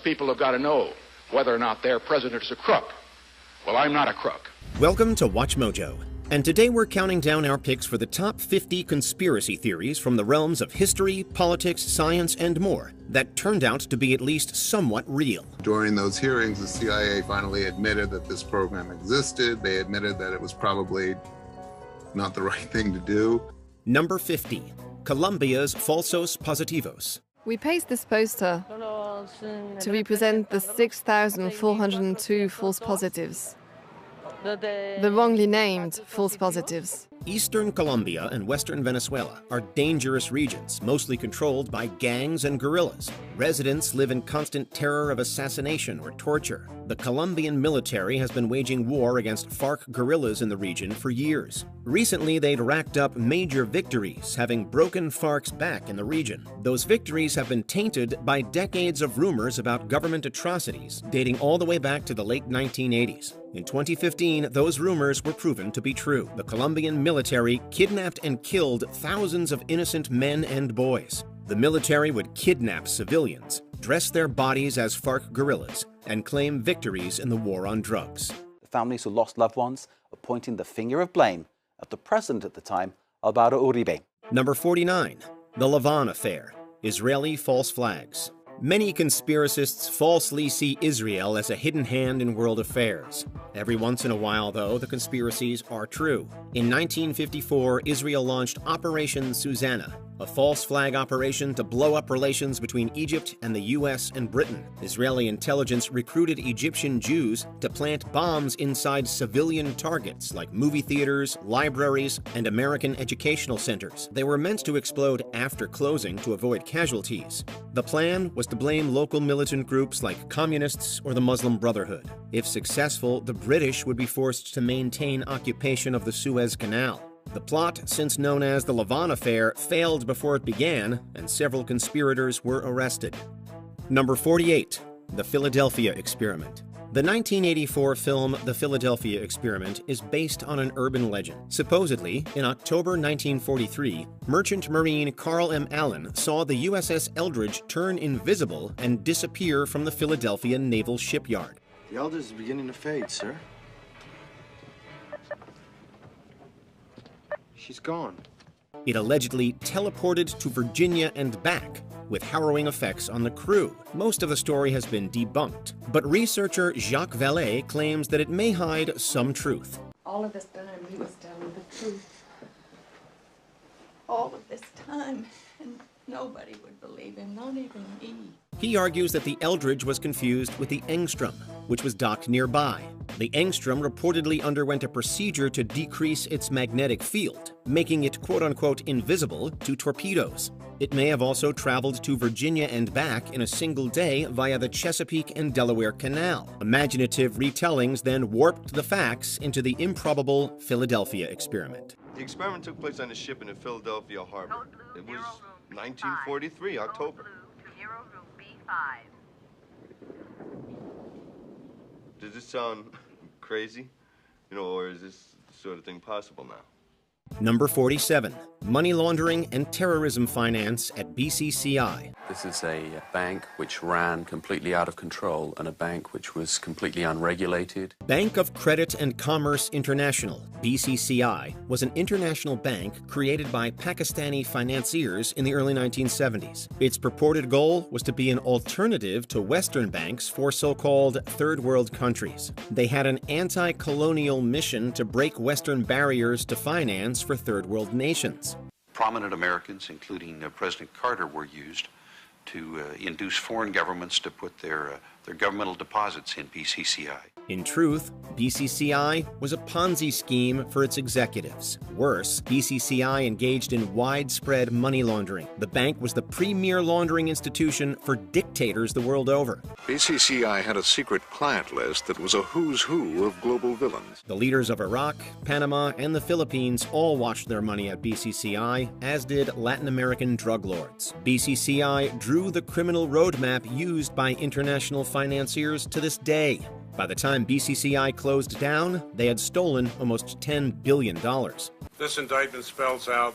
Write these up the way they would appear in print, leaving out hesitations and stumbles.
people have got to know whether or not their president is a crook. Well, I'm not a crook. Welcome to WatchMojo. And today we're counting down our picks for the top 50 conspiracy theories from the realms of history, politics, science, and more that turned out to be at least somewhat real. During those hearings, the CIA finally admitted that this program existed. They admitted that it was probably not the right thing to do. Number 50. Colombia's falsos positivos. We pasted this poster to represent the 6,402 false positives. The wrongly named false positives. Eastern Colombia and western Venezuela are dangerous regions, mostly controlled by gangs and guerrillas. Residents live in constant terror of assassination or torture. The Colombian military has been waging war against FARC guerrillas in the region for years. Recently, they'd racked up major victories, having broken FARC's back in the region. Those victories have been tainted by decades of rumors about government atrocities, dating all the way back to the late 1980s. In 2015, those rumors were proven to be true. The Colombian military kidnapped and killed thousands of innocent men and boys. The military would kidnap civilians, dress their bodies as FARC guerrillas, and claim victories in the war on drugs. The families who lost loved ones are pointing the finger of blame at the president at the time, Álvaro Uribe. Number 49. The Leavon Affair. Israeli false flags. Many conspiracists falsely see Israel as a hidden hand in world affairs. Every once in a while, though, the conspiracies are true. In 1954, Israel launched Operation Susanna, a false flag operation to blow up relations between Egypt and the US and Britain. Israeli intelligence recruited Egyptian Jews to plant bombs inside civilian targets like movie theaters, libraries, and American educational centers. They were meant to explode after closing to avoid casualties. The plan was to blame local militant groups like communists or the Muslim Brotherhood. If successful, the British would be forced to maintain occupation of the Suez Canal. The plot, since known as the Leavon Affair, failed before it began, and several conspirators were arrested. Number 48. The Philadelphia Experiment. The 1984 film The Philadelphia Experiment is based on an urban legend. Supposedly, in October 1943, merchant marine Carl M. Allen saw the USS Eldridge turn invisible and disappear from the Philadelphia Naval Shipyard. The Eldridge is beginning to fade, sir. She's gone. It allegedly teleported to Virginia and back, with harrowing effects on the crew. Most of the story has been debunked, but researcher Jacques Vallée claims that it may hide some truth. All of this time he was telling the truth. All of this time, and nobody would believe him, not even me. He argues that the Eldridge was confused with the Engstrom, which was docked nearby. The Engstrom reportedly underwent a procedure to decrease its magnetic field, making it quote-unquote invisible to torpedoes. It may have also traveled to Virginia and back in a single day via the Chesapeake and Delaware Canal. Imaginative retellings then warped the facts into the improbable Philadelphia experiment. The experiment took place on a ship in the Philadelphia harbor. It was 1943, October. Does this sound crazy? You know, or is this sort of thing possible now? Number 47. Money laundering and terrorism finance at BCCI. This is a bank which ran completely out of control and a bank which was completely unregulated. Bank of Credit and Commerce International, BCCI, was an international bank created by Pakistani financiers in the early 1970s. Its purported goal was to be an alternative to Western banks for so-called third world countries. They had an anti-colonial mission to break Western barriers to finance for third world nations. Prominent Americans, including President Carter, were used to induce foreign governments to put their governmental deposits in BCCI. In truth, BCCI was a Ponzi scheme for its executives. Worse, BCCI engaged in widespread money laundering. The bank was the premier laundering institution for dictators the world over. BCCI had a secret client list that was a who's who of global villains. The leaders of Iraq, Panama, and the Philippines all washed their money at BCCI, as did Latin American drug lords. BCCI drew the criminal roadmap used by international financiers to this day. By the time BCCI closed down, they had stolen almost $10 billion. This indictment spells out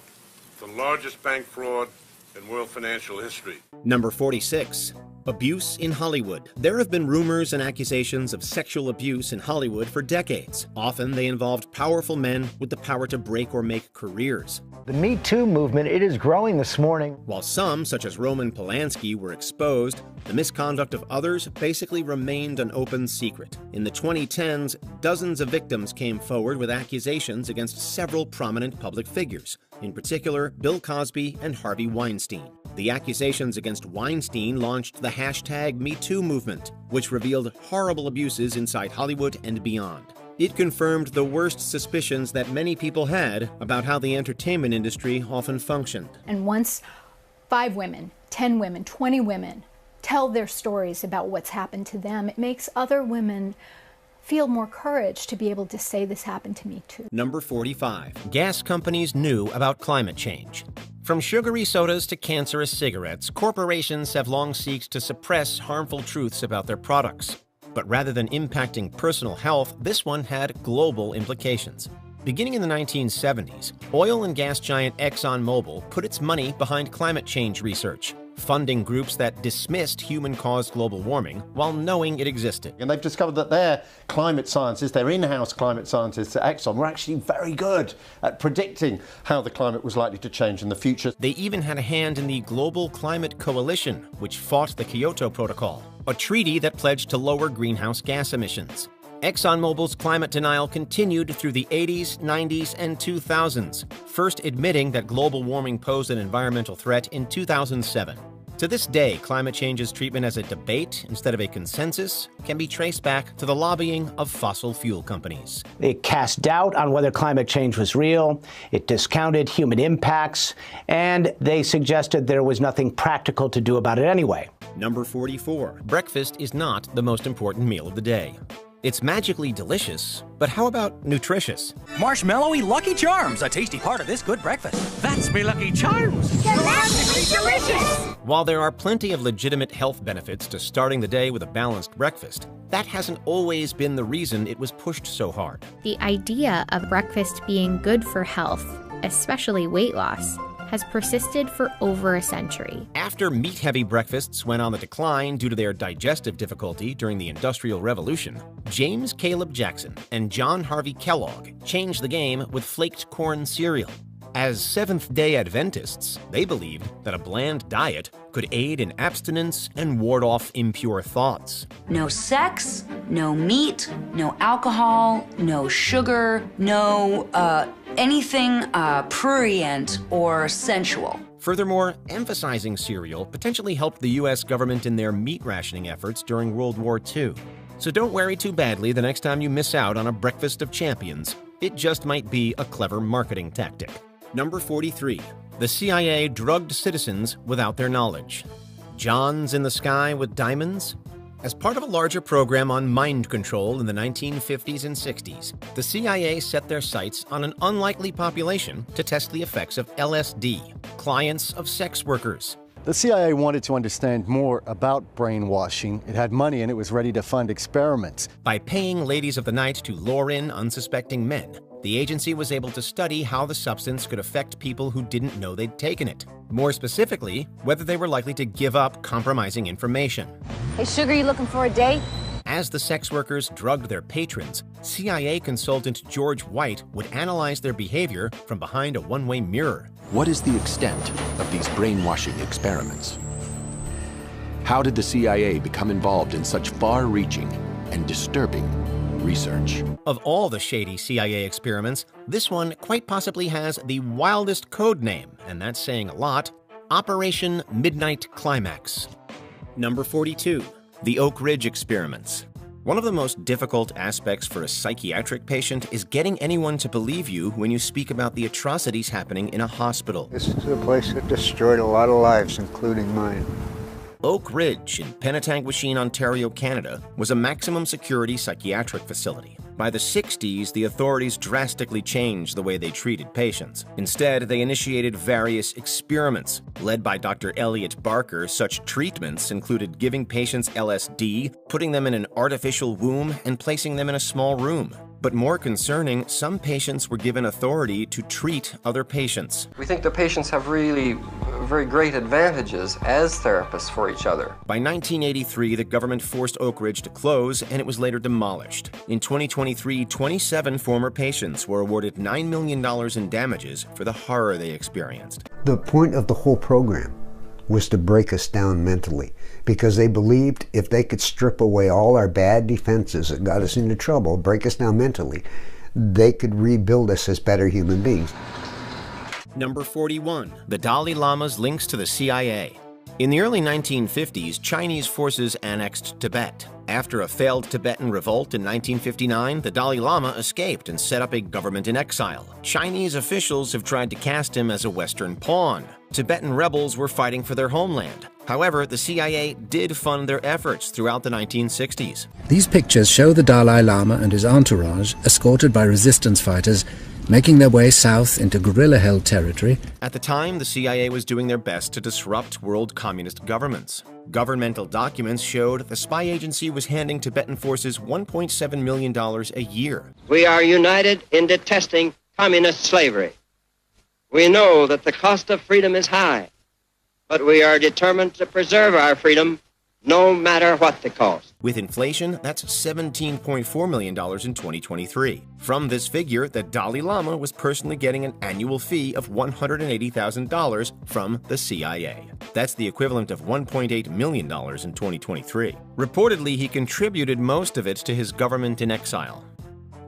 the largest bank fraud in world financial history. Number 46. Abuse in Hollywood. There have been rumors and accusations of sexual abuse in Hollywood for decades. Often they involved powerful men with the power to break or make careers. The Me Too movement, it is growing this morning. While some, such as Roman Polanski, were exposed, the misconduct of others basically remained an open secret. In the 2010s, dozens of victims came forward with accusations against several prominent public figures, in particular Bill Cosby and Harvey Weinstein. The accusations against Weinstein launched the hashtag #MeToo movement, which revealed horrible abuses inside Hollywood and beyond. It confirmed the worst suspicions that many people had about how the entertainment industry often functioned. And once 5 women, 10 women, 20 women tell their stories about what's happened to them, it makes other women feel more courage to be able to say this happened to me too. Number 45. Gas companies knew about climate change. From sugary sodas to cancerous cigarettes, corporations have long sought to suppress harmful truths about their products. But rather than impacting personal health, this one had global implications. Beginning in the 1970s, oil and gas giant ExxonMobil put its money behind climate change research, funding groups that dismissed human-caused global warming while knowing it existed. And they've discovered that their climate scientists, their in-house climate scientists at Exxon, were actually very good at predicting how the climate was likely to change in the future. They even had a hand in the Global Climate Coalition, which fought the Kyoto Protocol, a treaty that pledged to lower greenhouse gas emissions. ExxonMobil's climate denial continued through the 80s, 90s, and 2000s, first admitting that global warming posed an environmental threat in 2007. To this day, climate change's treatment as a debate instead of a consensus can be traced back to the lobbying of fossil fuel companies. It cast doubt on whether climate change was real, it discounted human impacts, and they suggested there was nothing practical to do about it anyway. Number 44. Breakfast is not the most important meal of the day. It's magically delicious, but how about nutritious? Marshmallowy Lucky Charms, a tasty part of this good breakfast. That's me Lucky Charms. Delightfully delicious. While there are plenty of legitimate health benefits to starting the day with a balanced breakfast, that hasn't always been the reason it was pushed so hard. The idea of breakfast being good for health, especially weight loss, has persisted for over a century. After meat-heavy breakfasts went on the decline due to their digestive difficulty during the Industrial Revolution, James Caleb Jackson and John Harvey Kellogg changed the game with flaked corn cereal. As Seventh-day Adventists, they believed that a bland diet could aid in abstinence and ward off impure thoughts. No sex, no meat, no alcohol, no sugar, no anything prurient or sensual. Furthermore, emphasizing cereal potentially helped the U.S. government in their meat rationing efforts during World War II. So don't worry too badly the next time you miss out on a breakfast of champions. It just might be a clever marketing tactic. Number 43. The CIA drugged citizens without their knowledge. Johns in the sky with diamonds? As part of a larger program on mind control in the 1950s and 60s, the CIA set their sights on an unlikely population to test the effects of LSD, clients of sex workers. The CIA wanted to understand more about brainwashing. It had money and it was ready to fund experiments. By paying ladies of the night to lure in unsuspecting men, the agency was able to study how the substance could affect people who didn't know they'd taken it. More specifically, whether they were likely to give up compromising information. Hey, Sugar, you looking for a date? As the sex workers drugged their patrons, CIA consultant George White would analyze their behavior from behind a one-way mirror. What is the extent of these brainwashing experiments? How did the CIA become involved in such far-reaching and disturbing research? Of all the shady CIA experiments, this one quite possibly has the wildest code name, and that's saying a lot: Operation Midnight Climax. Number 42. The Oak Ridge Experiments. One of the most difficult aspects for a psychiatric patient is getting anyone to believe you when you speak about the atrocities happening in a hospital. This is a place that destroyed a lot of lives, including mine. Oak Ridge in Penetanguishene, Ontario, Canada, was a maximum security psychiatric facility. By the 60s, the authorities drastically changed the way they treated patients. Instead, they initiated various experiments. Led by Dr. Elliot Barker, such treatments included giving patients LSD, putting them in an artificial womb, and placing them in a small room. But more concerning, some patients were given authority to treat other patients. We think the patients have really very great advantages as therapists for each other. By 1983, the government forced Oak Ridge to close, and it was later demolished. In 2023, 27 former patients were awarded $9 million in damages for the horror they experienced. The point of the whole program was to break us down mentally, because they believed if they could strip away all our bad defenses that got us into trouble, break us down mentally, they could rebuild us as better human beings. Number 41. The Dalai Lama's links to the CIA. In the early 1950s, Chinese forces annexed Tibet. After a failed Tibetan revolt in 1959, the Dalai Lama escaped and set up a government in exile. Chinese officials have tried to cast him as a Western pawn. Tibetan rebels were fighting for their homeland. However, the CIA did fund their efforts throughout the 1960s. These pictures show the Dalai Lama and his entourage, escorted by resistance fighters, making their way south into guerrilla-held territory. At the time, the CIA was doing their best to disrupt world communist governments. Governmental documents showed the spy agency was handing Tibetan forces $1.7 million a year. We are united in detesting communist slavery. We know that the cost of freedom is high, but we are determined to preserve our freedom no matter what the cost. With inflation, that's $17.4 million in 2023. From this figure, the Dalai Lama was personally getting an annual fee of $180,000 from the CIA. That's the equivalent of $1.8 million in 2023. Reportedly, he contributed most of it to his government in exile.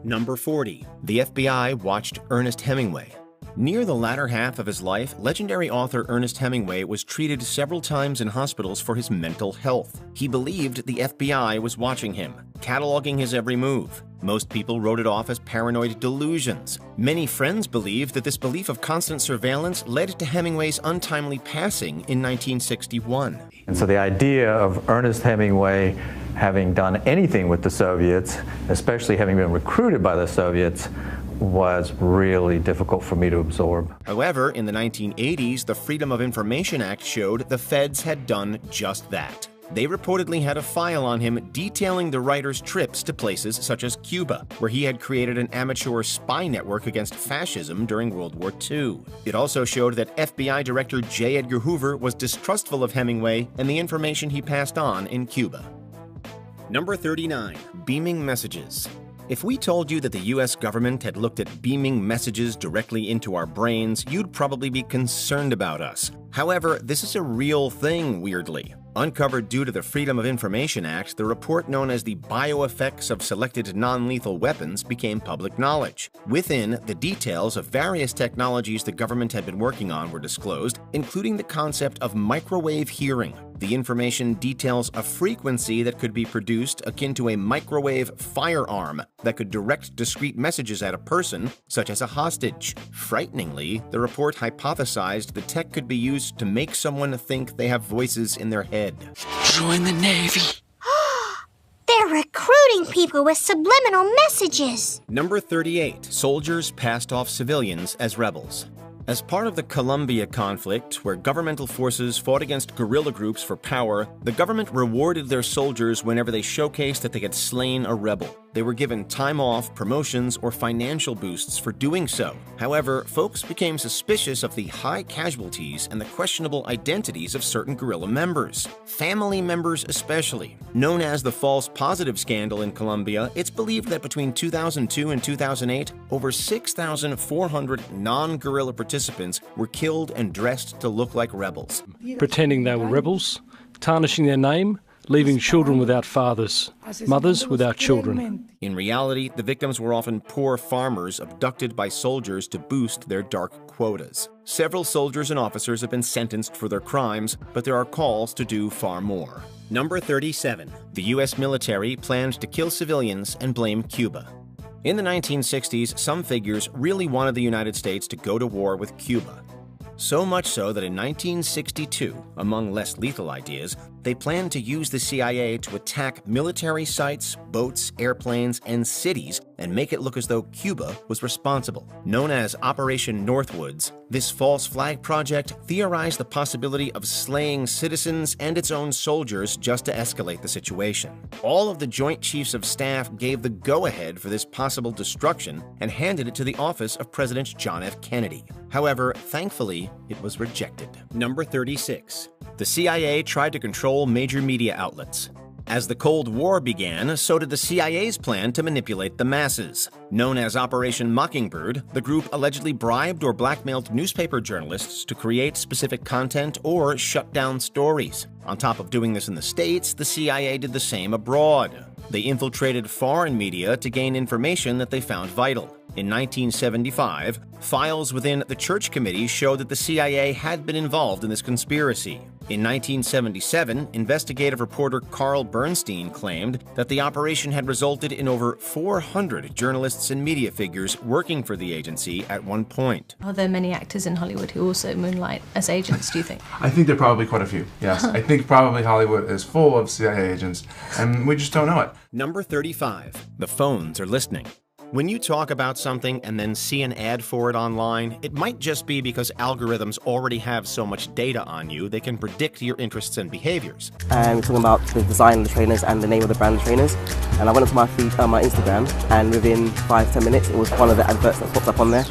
Number 40. The FBI watched Ernest Hemingway. Near the latter half of his life, legendary author Ernest Hemingway was treated several times in hospitals for his mental health. He believed the FBI was watching him, cataloging his every move. Most people wrote it off as paranoid delusions. Many friends believed that this belief of constant surveillance led to Hemingway's untimely passing in 1961. And so the idea of Ernest Hemingway having done anything with the Soviets, especially having been recruited by the Soviets, was really difficult for me to absorb. However, in the 1980s, the Freedom of Information Act showed the feds had done just that. They reportedly had a file on him detailing the writer's trips to places such as Cuba, where he had created an amateur spy network against fascism during World War II. It also showed that FBI Director J. Edgar Hoover was distrustful of Hemingway and the information he passed on in Cuba. Number 39. Beaming messages. If we told you that the US government had looked at beaming messages directly into our brains, you'd probably be concerned about us. However, this is a real thing, weirdly. Uncovered due to the Freedom of Information Act, the report known as the Bioeffects of Selected Non-Lethal Weapons became public knowledge. Within, the details of various technologies the government had been working on were disclosed, including the concept of microwave hearing. The information details a frequency that could be produced akin to a microwave firearm that could direct discrete messages at a person, such as a hostage. Frighteningly, the report hypothesized the tech could be used to make someone think they have voices in their head. Join the Navy. They're recruiting people with subliminal messages. Number 38. Soldiers passed off civilians as rebels. As part of the Colombia conflict, where governmental forces fought against guerrilla groups for power, the government rewarded their soldiers whenever they showcased that they had slain a rebel. They were given time off, promotions, or financial boosts for doing so. However, folks became suspicious of the high casualties and the questionable identities of certain guerrilla members. Family members especially. Known as the False Positive Scandal in Colombia, it's believed that between 2002 and 2008, over 6,400 non-guerrilla participants were killed and dressed to look like rebels. Pretending they were rebels, tarnishing their name, leaving children without fathers, mothers without children. In reality, the victims were often poor farmers abducted by soldiers to boost their dark quotas. Several soldiers and officers have been sentenced for their crimes, but there are calls to do far more. Number 37. The U.S. military planned to kill civilians and blame Cuba. In the 1960s, some figures really wanted the United States to go to war with Cuba. So much so that in 1962, among less lethal ideas, they planned to use the CIA to attack military sites, boats, airplanes, and cities and make it look as though Cuba was responsible. Known as Operation Northwoods, this false flag project theorized the possibility of slaying citizens and its own soldiers just to escalate the situation. All of the Joint Chiefs of Staff gave the go-ahead for this possible destruction and handed it to the office of President John F. Kennedy. However, thankfully, it was rejected. Number 36. The CIA tried to control major media outlets. As the Cold War began, so did the CIA's plan to manipulate the masses. Known as Operation Mockingbird, the group allegedly bribed or blackmailed newspaper journalists to create specific content or shut down stories. On top of doing this in the States, the CIA did the same abroad. They infiltrated foreign media to gain information that they found vital. In 1975, files within the Church Committee showed that the CIA had been involved in this conspiracy. In 1977, investigative reporter Carl Bernstein claimed that the operation had resulted in over 400 journalists and media figures working for the agency at one point. Are there many actors in Hollywood who also moonlight as agents, do you think? I think there are probably quite a few, yes. I think probably Hollywood is full of CIA agents, and we just don't know it. Number 35. The phones are listening. When you talk about something and then see an ad for it online, it might just be because algorithms already have so much data on you they can predict your interests and behaviors. And we're talking about the design of the trainers and the name of the brand of trainers. And I went up to my feed on my Instagram, and within 5-10 minutes, it was one of the adverts that popped up on there.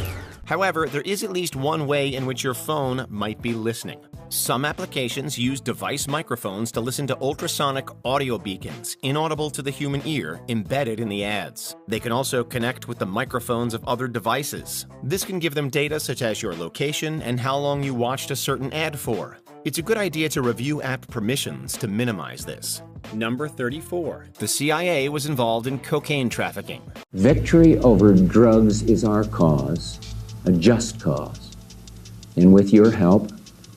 However, there is at least one way in which your phone might be listening. Some applications use device microphones to listen to ultrasonic audio beacons, inaudible to the human ear, embedded in the ads. They can also connect with the microphones of other devices. This can give them data such as your location and how long you watched a certain ad for. It's a good idea to review app permissions to minimize this. Number 34. The CIA was involved in cocaine trafficking. Victory over drugs is our cause. A just cause. And with your help,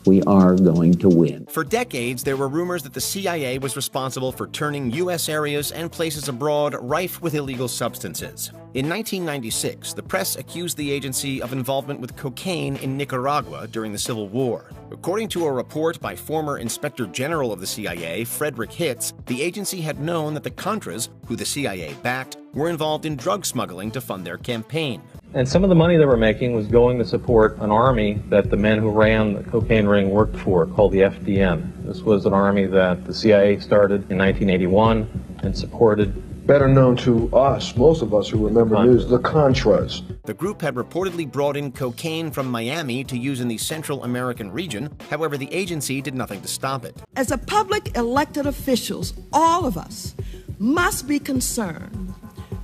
we are going to win. For decades, there were rumors that the CIA was responsible for turning U.S. areas and places abroad rife with illegal substances. In 1996, the press accused the agency of involvement with cocaine in Nicaragua during the Civil War. According to a report by former Inspector General of the CIA, Frederick Hitz, the agency had known that the Contras, who the CIA backed, were involved in drug smuggling to fund their campaign. And some of the money they were making was going to support an army that the men who ran the cocaine ring worked for, called the FDN. This was an army that the CIA started in 1981 and supported. Better known to us, most of us who remember news, the Contras. The group had reportedly brought in cocaine from Miami to use in the Central American region. However, the agency did nothing to stop it. As a public elected officials, all of us must be concerned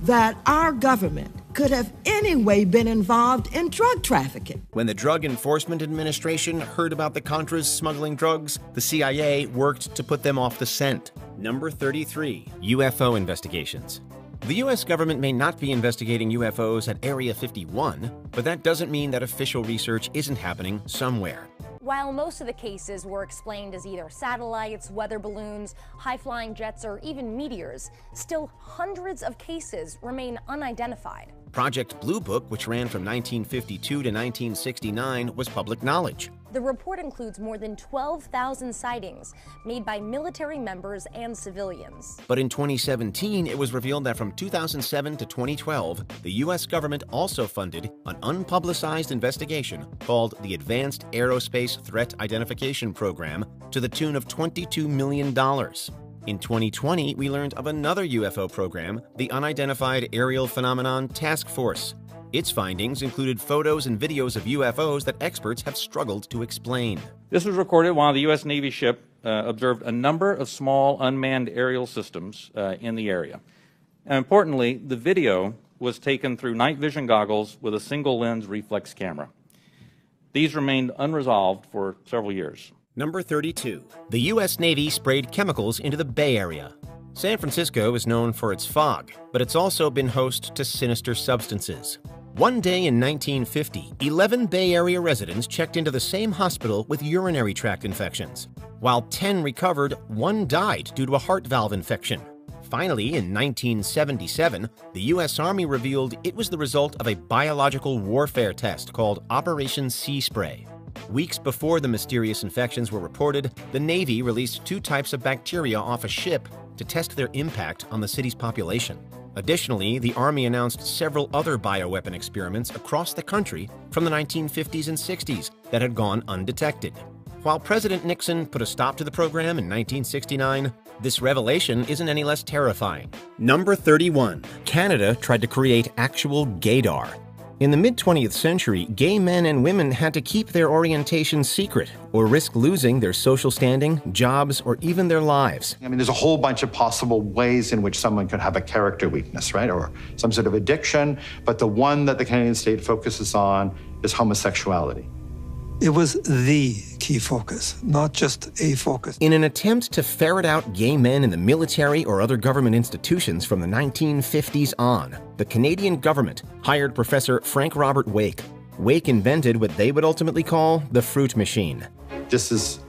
that our government could have anyway been involved in drug trafficking. When the Drug Enforcement Administration heard about the Contras smuggling drugs, the CIA worked to put them off the scent. Number 33. UFO Investigations. The U.S. government may not be investigating UFOs at Area 51, but that doesn't mean that official research isn't happening somewhere. While most of the cases were explained as either satellites, weather balloons, high-flying jets, or even meteors, still hundreds of cases remain unidentified. Project Blue Book, which ran from 1952 to 1969, was public knowledge. The report includes more than 12,000 sightings made by military members and civilians. But in 2017, it was revealed that from 2007 to 2012, the U.S. government also funded an unpublicized investigation called the Advanced Aerospace Threat Identification Program to the tune of $22 million. In 2020, we learned of another UFO program, the Unidentified Aerial Phenomenon Task Force. Its findings included photos and videos of UFOs that experts have struggled to explain. This was recorded while the U.S. Navy ship observed a number of small unmanned aerial systems in the area. And importantly, the video was taken through night vision goggles with a single lens reflex camera. These remained unresolved for several years. Number 32. The U.S. Navy sprayed chemicals into the Bay Area. San Francisco is known for its fog, but it's also been host to sinister substances. One day in 1950, 11 Bay Area residents checked into the same hospital with urinary tract infections. While 10 recovered, 1 died due to a heart valve infection. Finally, in 1977, the U.S. Army revealed it was the result of a biological warfare test called Operation Sea Spray. Weeks before the mysterious infections were reported, the Navy released 2 types of bacteria off a ship to test their impact on the city's population. Additionally, the Army announced several other bioweapon experiments across the country from the 1950s and 60s that had gone undetected. While President Nixon put a stop to the program in 1969, this revelation isn't any less terrifying. Number 31. Canada tried to create actual gaydar. In the mid-20th century, gay men and women had to keep their orientation secret or risk losing their social standing, jobs, or even their lives. I mean, there's a whole bunch of possible ways in which someone could have a character weakness, right? Or some sort of addiction, but the one that the Canadian state focuses on is homosexuality. It was the key focus, not just a focus. In an attempt to ferret out gay men in the military or other government institutions from the 1950s on, the Canadian government hired Professor Frank Robert Wake. Wake invented what they would ultimately call the fruit machine. This is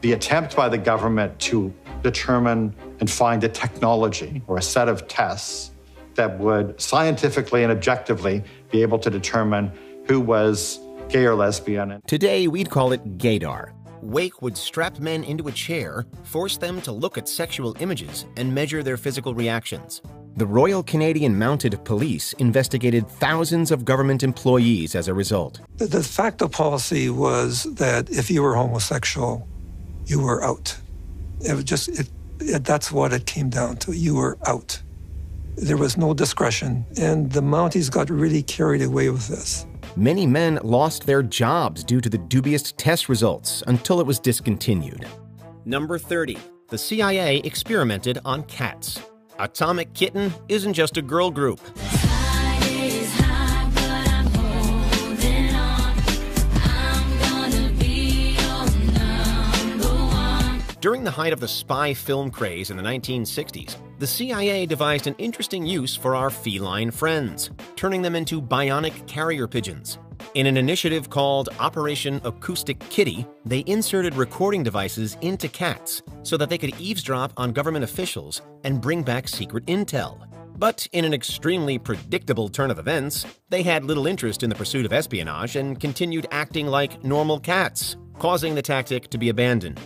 the attempt by the government to determine and find a technology or a set of tests that would scientifically and objectively be able to determine who was gay or lesbian. Today, we'd call it gaydar. Wake would strap men into a chair, force them to look at sexual images, and measure their physical reactions. The Royal Canadian Mounted Police investigated thousands of government employees as a result. The de facto policy was that if you were homosexual, you were out. It was just, that's what it came down to. You were out. There was no discretion, and the Mounties got really carried away with this. Many men lost their jobs due to the dubious test results until it was discontinued. Number 30. The CIA experimented on cats. Atomic Kitten isn't just a girl group. During the height of the spy film craze in the 1960s, the CIA devised an interesting use for our feline friends, turning them into bionic carrier pigeons. In an initiative called Operation Acoustic Kitty, they inserted recording devices into cats so that they could eavesdrop on government officials and bring back secret intel. But in an extremely predictable turn of events, they had little interest in the pursuit of espionage and continued acting like normal cats, causing the tactic to be abandoned.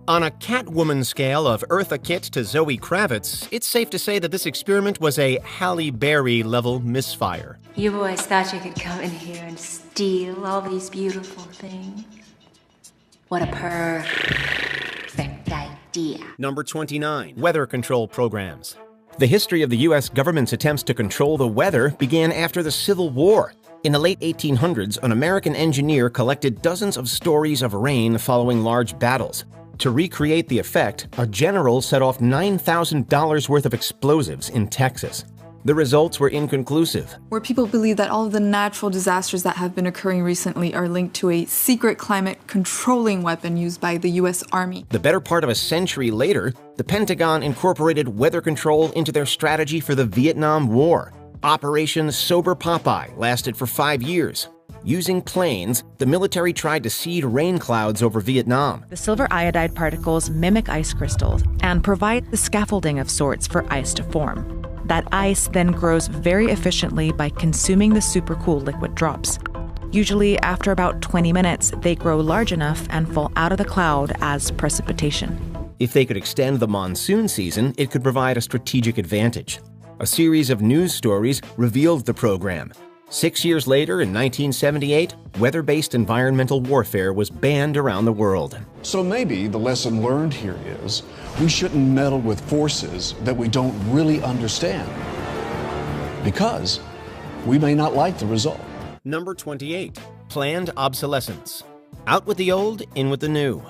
On a Catwoman scale of Eartha Kitt to Zoe Kravitz, it's safe to say that this experiment was a Halle Berry-level misfire. You boys thought you could come in here and steal all these beautiful things? What a perfect idea. Number 29. Weather control programs. The history of the U.S. government's attempts to control the weather began after the Civil War. In the late 1800s, an American engineer collected dozens of stories of rain following large battles. To recreate the effect, a general set off $9,000 worth of explosives in Texas. The results were inconclusive. Where people believe that all of the natural disasters that have been occurring recently are linked to a secret climate controlling weapon used by the U.S. Army. The better part of a century later, the Pentagon incorporated weather control into their strategy for the Vietnam War. Operation Sober Popeye lasted for 5 years. Using planes, the military tried to seed rain clouds over Vietnam. The silver iodide particles mimic ice crystals and provide the scaffolding of sorts for ice to form. That ice then grows very efficiently by consuming the supercool liquid drops. Usually, after about 20 minutes, they grow large enough and fall out of the cloud as precipitation. If they could extend the monsoon season, it could provide a strategic advantage. A series of news stories revealed the program. 6 years later, in 1978, weather-based environmental warfare was banned around the world. So maybe the lesson learned here is we shouldn't meddle with forces that we don't really understand, because we may not like the result. Number 28. Planned obsolescence. Out with the old, in with the new.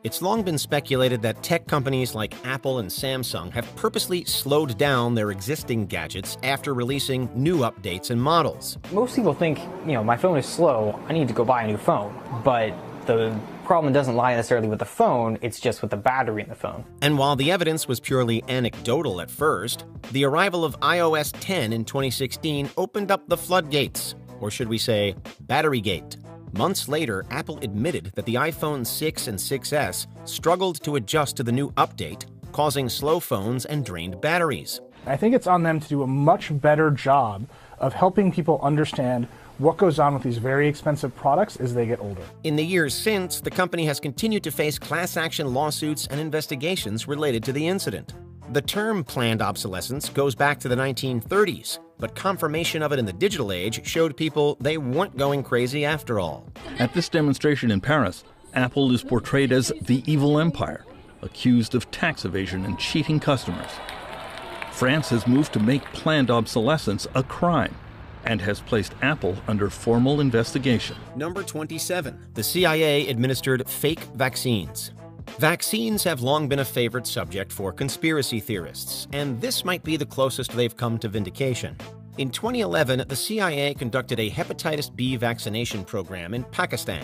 It's long been speculated that tech companies like Apple and Samsung have purposely slowed down their existing gadgets after releasing new updates and models. Most people think, my phone is slow, I need to go buy a new phone. But the problem doesn't lie necessarily with the phone, it's just with the battery in the phone. And while the evidence was purely anecdotal at first, the arrival of iOS 10 in 2016 opened up the floodgates, or should we say, Batterygate. Months later, Apple admitted that the iPhone 6 and 6S struggled to adjust to the new update, causing slow phones and drained batteries. I think it's on them to do a much better job of helping people understand what goes on with these very expensive products as they get older. In the years since, the company has continued to face class action lawsuits and investigations related to the incident. The term planned obsolescence goes back to the 1930s, but confirmation of it in the digital age showed people they weren't going crazy after all. At this demonstration in Paris, Apple is portrayed as the evil empire, accused of tax evasion and cheating customers. France has moved to make planned obsolescence a crime and has placed Apple under formal investigation. Number 27. The CIA administered fake vaccines. Vaccines have long been a favorite subject for conspiracy theorists, and this might be the closest they've come to vindication. In 2011, the CIA conducted a hepatitis B vaccination program in Pakistan.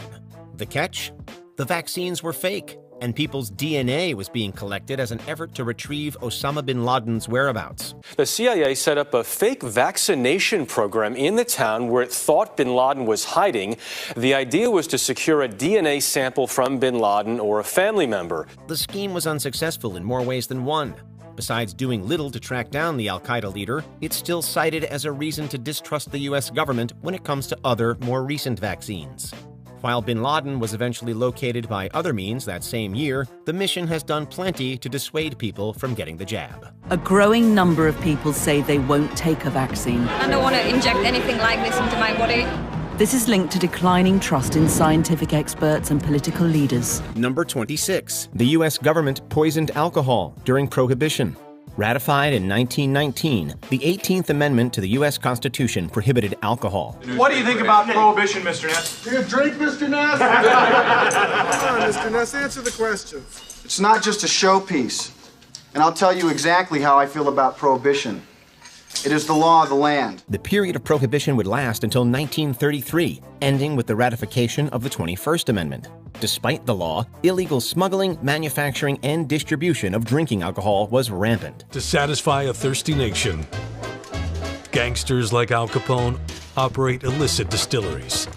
The catch? The vaccines were fake, and people's DNA was being collected as an effort to retrieve Osama bin Laden's whereabouts. The CIA set up a fake vaccination program in the town where it thought bin Laden was hiding. The idea was to secure a DNA sample from bin Laden or a family member. The scheme was unsuccessful in more ways than one. Besides doing little to track down the al-Qaeda leader, it's still cited as a reason to distrust the U.S. government when it comes to other, more recent vaccines. While bin Laden was eventually located by other means that same year, the mission has done plenty to dissuade people from getting the jab. A growing number of people say they won't take a vaccine. I don't want to inject anything like this into my body. This is linked to declining trust in scientific experts and political leaders. Number 26. The U.S. government poisoned alcohol during Prohibition. Ratified in 1919, the 18th Amendment to the U.S. Constitution prohibited alcohol. What do you think about Prohibition, Mr. Ness? Do you drink, Mr. Ness? Come on, Mr. Ness, answer the question. It's not just a showpiece, and I'll tell you exactly how I feel about Prohibition. It is the law of the land. The period of Prohibition would last until 1933, ending with the ratification of the 21st Amendment. Despite the law, illegal smuggling, manufacturing, and distribution of drinking alcohol was rampant. To satisfy a thirsty nation, gangsters like Al Capone operate illicit distilleries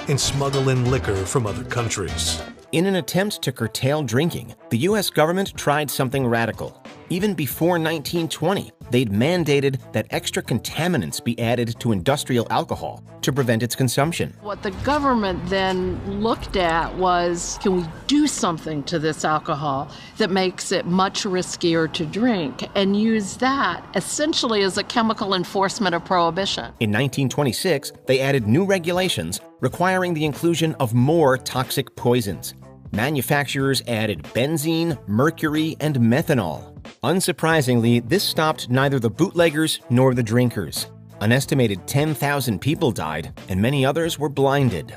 and smuggle in liquor from other countries. In an attempt to curtail drinking, the U.S. government tried something radical. Even before 1920, they'd mandated that extra contaminants be added to industrial alcohol to prevent its consumption. What the government then looked at was, can we do something to this alcohol that makes it much riskier to drink, and use that essentially as a chemical enforcement of Prohibition. In 1926, they added new regulations requiring the inclusion of more toxic poisons. Manufacturers added benzene, mercury, and methanol. Unsurprisingly, this stopped neither the bootleggers nor the drinkers. An estimated 10,000 people died, and many others were blinded.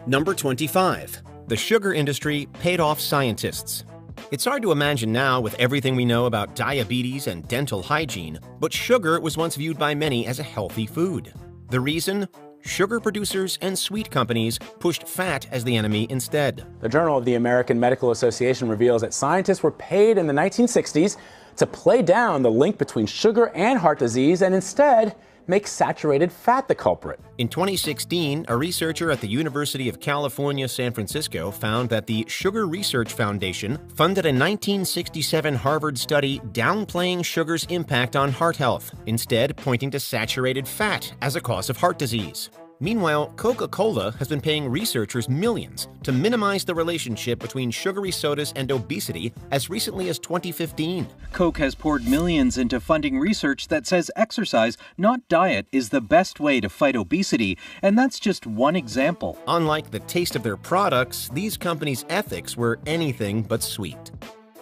Number 25. The sugar industry paid off scientists. It's hard to imagine now with everything we know about diabetes and dental hygiene, but sugar was once viewed by many as a healthy food. The reason? Sugar producers and sweet companies pushed fat as the enemy instead. The Journal of the American Medical Association reveals that scientists were paid in the 1960s to play down the link between sugar and heart disease and instead make saturated fat the culprit. In 2016, a researcher at the University of California, San Francisco found that the Sugar Research Foundation funded a 1967 Harvard study downplaying sugar's impact on heart health, instead pointing to saturated fat as a cause of heart disease. Meanwhile, Coca-Cola has been paying researchers millions to minimize the relationship between sugary sodas and obesity as recently as 2015. Coke has poured millions into funding research that says exercise, not diet, is the best way to fight obesity, and that's just one example. Unlike the taste of their products, these companies' ethics were anything but sweet.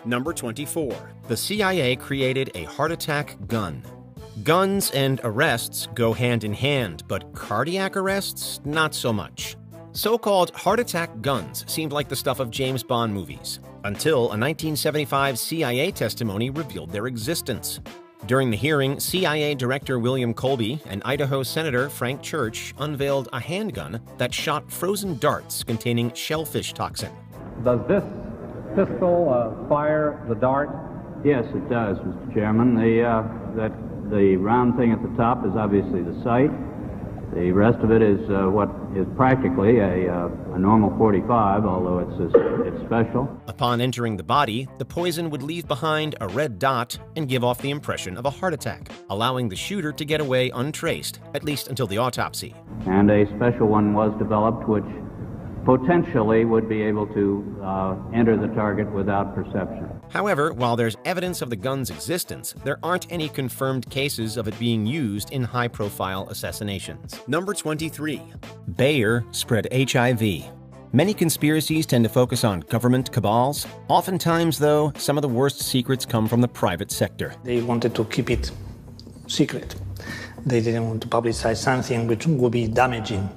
Number 24. The CIA created a heart attack gun. Guns and arrests go hand in hand, but cardiac arrests, not so much. So-called heart attack guns seemed like the stuff of James Bond movies, until a 1975 CIA testimony revealed their existence. During the hearing, CIA Director William Colby and Idaho Senator Frank Church unveiled a handgun that shot frozen darts containing shellfish toxin. Does this pistol fire the dart? Yes, it does, Mr. Chairman. The round thing at the top is obviously the sight. The rest of it is what is practically a normal 45, although it's special. Upon entering the body, the poison would leave behind a red dot and give off the impression of a heart attack, allowing the shooter to get away untraced, at least until the autopsy. And a special one was developed which potentially would be able to enter the target without perception. However, while there's evidence of the gun's existence, there aren't any confirmed cases of it being used in high-profile assassinations. Number 23. Bayer spread HIV. Many conspiracies tend to focus on government cabals. Oftentimes, though, some of the worst secrets come from the private sector. They wanted to keep it secret. They didn't want to publicize something which would be damaging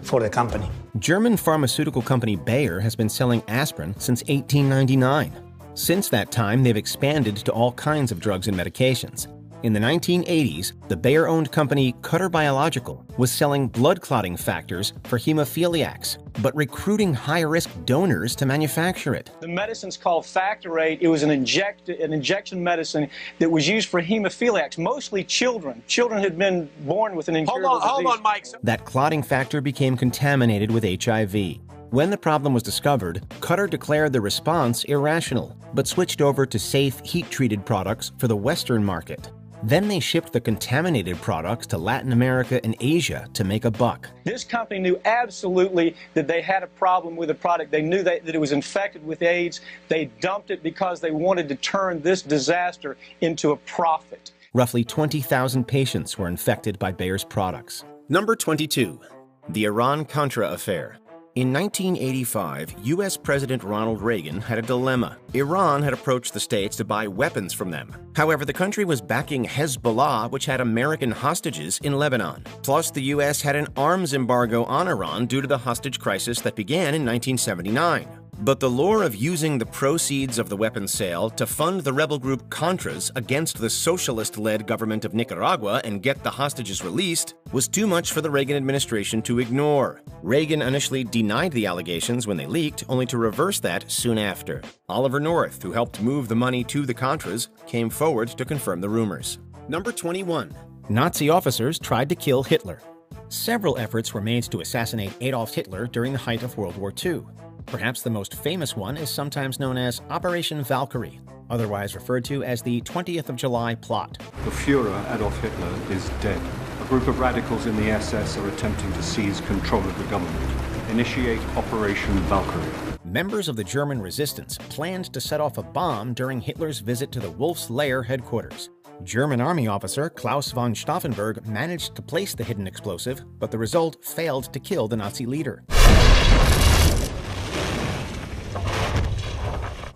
for the company. German pharmaceutical company Bayer has been selling aspirin since 1899. Since that time, they've expanded to all kinds of drugs and medications. In the 1980s, the Bayer-owned company Cutter Biological was selling blood clotting factors for hemophiliacs, but recruiting high-risk donors to manufacture it. The medicine's called Factor 8. It was an injection medicine that was used for hemophiliacs, mostly children. Children had been born with an incurable disease. Hold on, Mike. That clotting factor became contaminated with HIV. When the problem was discovered, Cutter declared the response irrational, but switched over to safe, heat-treated products for the Western market. Then they shipped the contaminated products to Latin America and Asia to make a buck. This company knew absolutely that they had a problem with the product. They knew that it was infected with AIDS. They dumped it because they wanted to turn this disaster into a profit. Roughly 20,000 patients were infected by Bayer's products. Number 22. The Iran-Contra Affair. In 1985, U.S. President Ronald Reagan had a dilemma. Iran had approached the States to buy weapons from them. However, the country was backing Hezbollah, which had American hostages in Lebanon. Plus, the U.S. had an arms embargo on Iran due to the hostage crisis that began in 1979. But the lure of using the proceeds of the weapons sale to fund the rebel group Contras against the socialist-led government of Nicaragua and get the hostages released was too much for the Reagan administration to ignore. Reagan initially denied the allegations when they leaked, only to reverse that soon after. Oliver North, who helped move the money to the Contras, came forward to confirm the rumors. Number 21. Nazi officers tried to kill Hitler. Several efforts were made to assassinate Adolf Hitler during the height of World War II. Perhaps the most famous one is sometimes known as Operation Valkyrie, otherwise referred to as the 20th of July plot. The Führer, Adolf Hitler, is dead. A group of radicals in the SS are attempting to seize control of the government. Initiate Operation Valkyrie. Members of the German resistance planned to set off a bomb during Hitler's visit to the Wolf's Lair headquarters. German army officer Klaus von Stauffenberg managed to place the hidden explosive, but the result failed to kill the Nazi leader.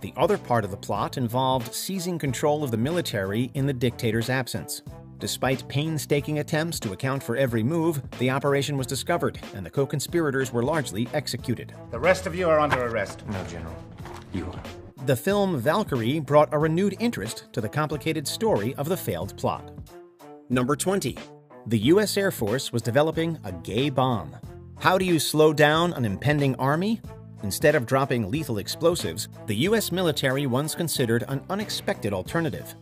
The other part of the plot involved seizing control of the military in the dictator's absence. Despite painstaking attempts to account for every move, the operation was discovered, and the co-conspirators were largely executed. The rest of you are under arrest. No, General. You are. The film Valkyrie brought a renewed interest to the complicated story of the failed plot. Number 20. The U.S. Air Force was developing a gay bomb. How do you slow down an impending army? Instead of dropping lethal explosives, the U.S. military once considered an unexpected alternative.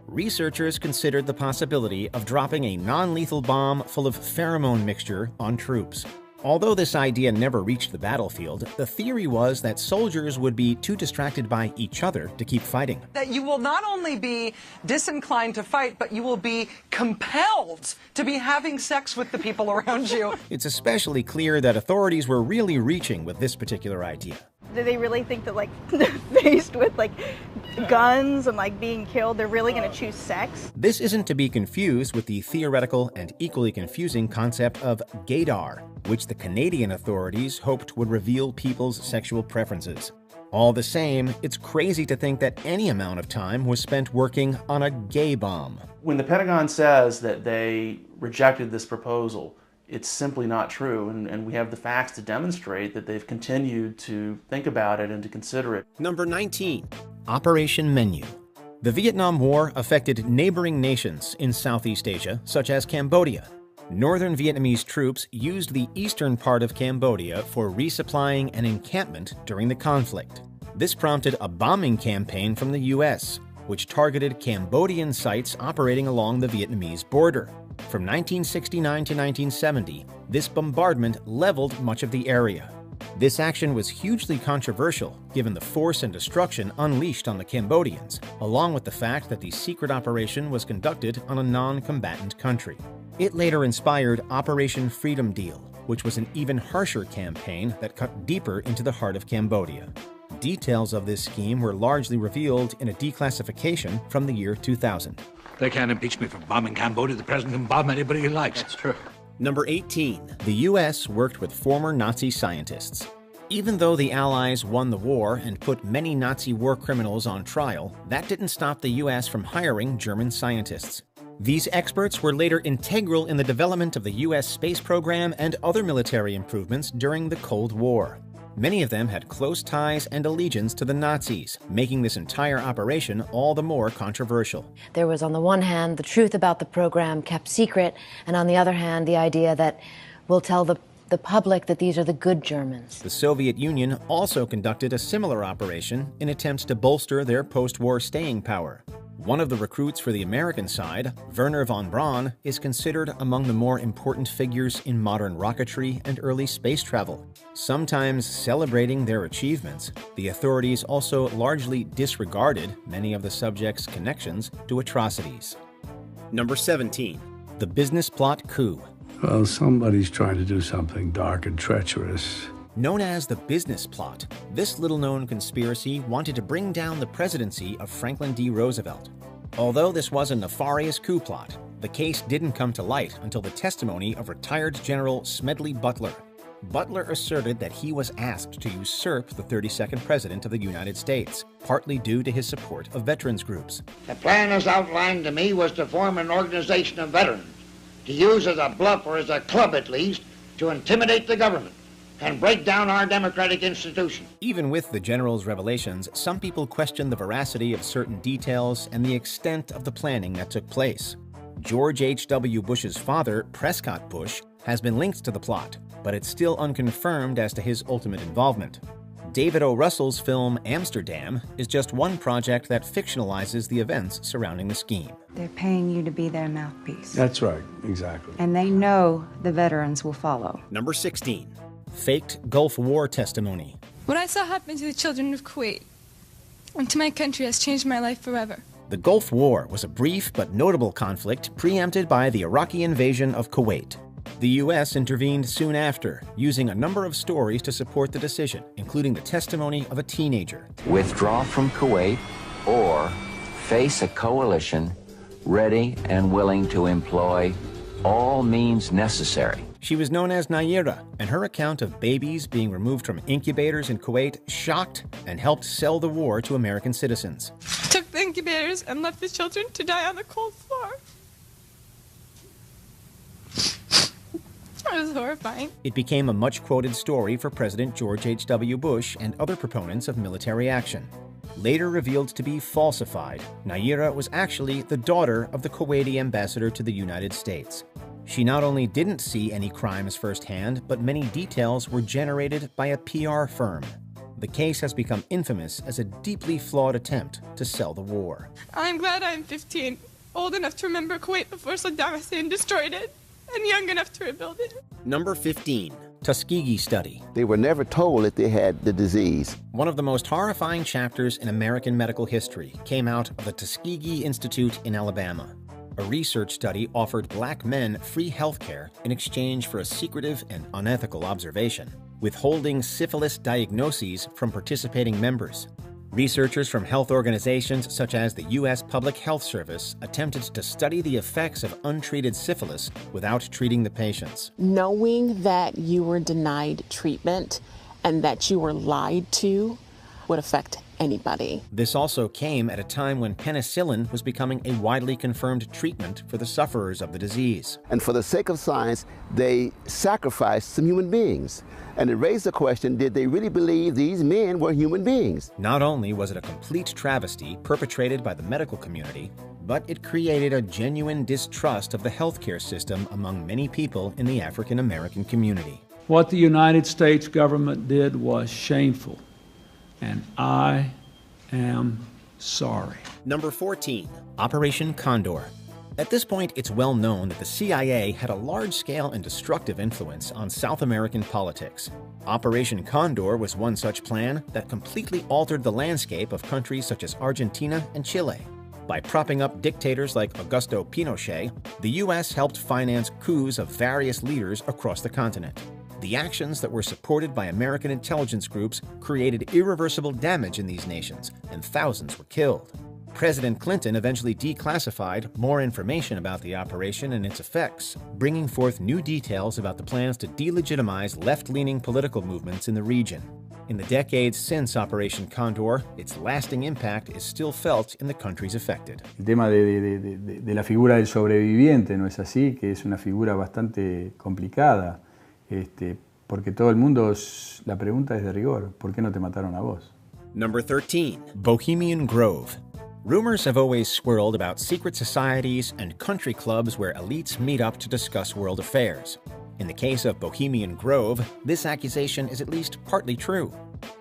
Researchers considered the possibility of dropping a non-lethal bomb full of pheromone mixture on troops. Although this idea never reached the battlefield, the theory was that soldiers would be too distracted by each other to keep fighting. That you will not only be disinclined to fight, but you will be compelled to be having sex with the people around you. It's especially clear that authorities were really reaching with this particular idea. Do they really think that, like, faced with, like, guns and, like, being killed, they're really going to choose sex? This isn't to be confused with the theoretical and equally confusing concept of gaydar, which the Canadian authorities hoped would reveal people's sexual preferences. All the same, it's crazy to think that any amount of time was spent working on a gay bomb. When the Pentagon says that they rejected this proposal, it's simply not true, and we have the facts to demonstrate that they've continued to think about it and to consider it. Number 19. Operation Menu. The Vietnam War affected neighboring nations in Southeast Asia, such as Cambodia. Northern Vietnamese troops used the eastern part of Cambodia for resupplying an encampment during the conflict. This prompted a bombing campaign from the U.S. which targeted Cambodian sites operating along the Vietnamese border. From 1969 to 1970, this bombardment leveled much of the area. This action was hugely controversial, given the force and destruction unleashed on the Cambodians, along with the fact that the secret operation was conducted on a non-combatant country. It later inspired Operation Freedom Deal, which was an even harsher campaign that cut deeper into the heart of Cambodia. Details of this scheme were largely revealed in a declassification from the year 2000. They can't impeach me for bombing Cambodia. The president can bomb anybody he likes. That's true. Number 18. The U.S. worked with former Nazi scientists. Even though the Allies won the war and put many Nazi war criminals on trial, that didn't stop the U.S. from hiring German scientists. These experts were later integral in the development of the U.S. space program and other military improvements during the Cold War. Many of them had close ties and allegiance to the Nazis, making this entire operation all the more controversial. There was, on the one hand, the truth about the program kept secret, and on the other hand, the idea that we'll tell the public that these are the good Germans. The Soviet Union also conducted a similar operation in attempts to bolster their post-war staying power. One of the recruits for the American side, Wernher von Braun, is considered among the more important figures in modern rocketry and early space travel. Sometimes celebrating their achievements, the authorities also largely disregarded many of the subjects' connections to atrocities. Number 17. The business plot coup. Well, somebody's trying to do something dark and treacherous. Known as the business plot, this little-known conspiracy wanted to bring down the presidency of Franklin D. Roosevelt. Although this was a nefarious coup plot, the case didn't come to light until the testimony of retired General Smedley Butler. Butler asserted that he was asked to usurp the 32nd President of the United States, partly due to his support of veterans groups. The plan as outlined to me was to form an organization of veterans, to use as a bluff or as a club at least, to intimidate the government and break down our democratic institutions. Even with the general's revelations, some people question the veracity of certain details and the extent of the planning that took place. George H.W. Bush's father, Prescott Bush, has been linked to the plot, but it's still unconfirmed as to his ultimate involvement. David O. Russell's film Amsterdam is just one project that fictionalizes the events surrounding the scheme. They're paying you to be their mouthpiece. That's right, exactly. And they know the veterans will follow. Number 16. Faked Gulf War testimony. What I saw happen to the children of Kuwait and to my country has changed my life forever. The Gulf War was a brief but notable conflict preempted by the Iraqi invasion of Kuwait. The U.S. intervened soon after, using a number of stories to support the decision, including the testimony of a teenager. Withdraw from Kuwait or face a coalition ready and willing to employ all means necessary. She was known as Nayira, and her account of babies being removed from incubators in Kuwait shocked and helped sell the war to American citizens. Took the incubators and left the children to die on the cold floor. It was horrifying. It became a much-quoted story for President George H.W. Bush and other proponents of military action. Later revealed to be falsified, Nayira was actually the daughter of the Kuwaiti ambassador to the United States. She not only didn't see any crimes firsthand, but many details were generated by a PR firm. The case has become infamous as a deeply flawed attempt to sell the war. I'm glad I'm 15, old enough to remember Kuwait before Saddam Hussein destroyed it, and young enough to rebuild it. Number 15. Tuskegee Study. They were never told that they had the disease. One of the most horrifying chapters in American medical history came out of the Tuskegee Institute in Alabama. A research study offered black men free health care in exchange for a secretive and unethical observation, withholding syphilis diagnoses from participating members. Researchers from health organizations such as the U.S. Public Health Service attempted to study the effects of untreated syphilis without treating the patients. Knowing that you were denied treatment and that you were lied to would affect anybody. This also came at a time when penicillin was becoming a widely confirmed treatment for the sufferers of the disease. And for the sake of science, they sacrificed some human beings. And it raised the question, did they really believe these men were human beings? Not only was it a complete travesty perpetrated by the medical community, but it created a genuine distrust of the healthcare system among many people in the African American community. What the United States government did was shameful, and I am sorry. Number 14, Operation Condor. At this point, it's well known that the CIA had a large-scale and destructive influence on South American politics. Operation Condor was one such plan that completely altered the landscape of countries such as Argentina and Chile. By propping up dictators like Augusto Pinochet, the U.S. helped finance coups of various leaders across the continent. The actions that were supported by American intelligence groups created irreversible damage in these nations, and thousands were killed. President Clinton eventually declassified more information about the operation and its effects, bringing forth new details about the plans to delegitimize left-leaning political movements in the region. In the decades since Operation Condor, its lasting impact is still felt in the countries affected. El tema de la figura del sobreviviente, ¿no es así? Que es una figura bastante complicada, porque todo el mundo, la pregunta es de rigor, ¿por qué no te mataron a vos? Number 13, Bohemian Grove. Rumors have always swirled about secret societies and country clubs where elites meet up to discuss world affairs. In the case of Bohemian Grove, this accusation is at least partly true.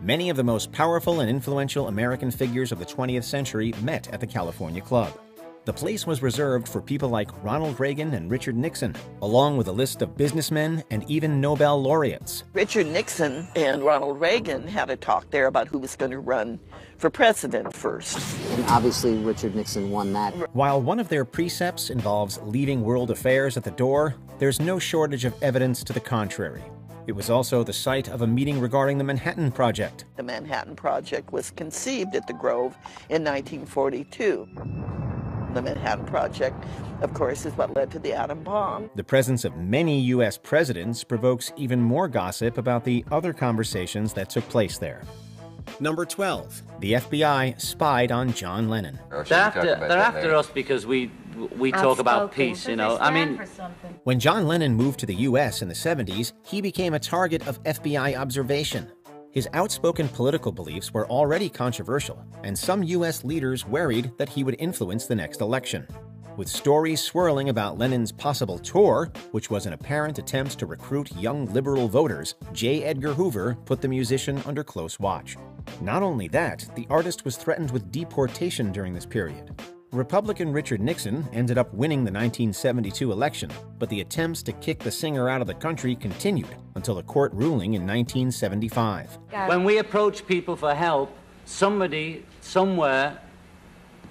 Many of the most powerful and influential American figures of the 20th century met at the California Club. The place was reserved for people like Ronald Reagan and Richard Nixon, along with a list of businessmen and even Nobel laureates. Richard Nixon and Ronald Reagan had a talk there about who was going to run for president first. And obviously Richard Nixon won that. While one of their precepts involves leaving world affairs at the door, there's no shortage of evidence to the contrary. It was also the site of a meeting regarding the Manhattan Project. The Manhattan Project was conceived at the Grove in 1942. The Manhattan Project, of course, is what led to the atom bomb. The presence of many U.S. presidents provokes even more gossip about the other conversations that took place there. Number 12, the FBI spied on John Lennon. They're after us because we talk about peace, you know. I mean, when John Lennon moved to the U.S. in the 70s, he became a target of FBI observation. His outspoken political beliefs were already controversial, and some U.S. leaders worried that he would influence the next election. With stories swirling about Lennon's possible tour, which was an apparent attempt to recruit young liberal voters, J. Edgar Hoover put the musician under close watch. Not only that, the artist was threatened with deportation during this period. Republican Richard Nixon ended up winning the 1972 election, but the attempts to kick the singer out of the country continued until a court ruling in 1975. When we approach people for help, somebody, somewhere,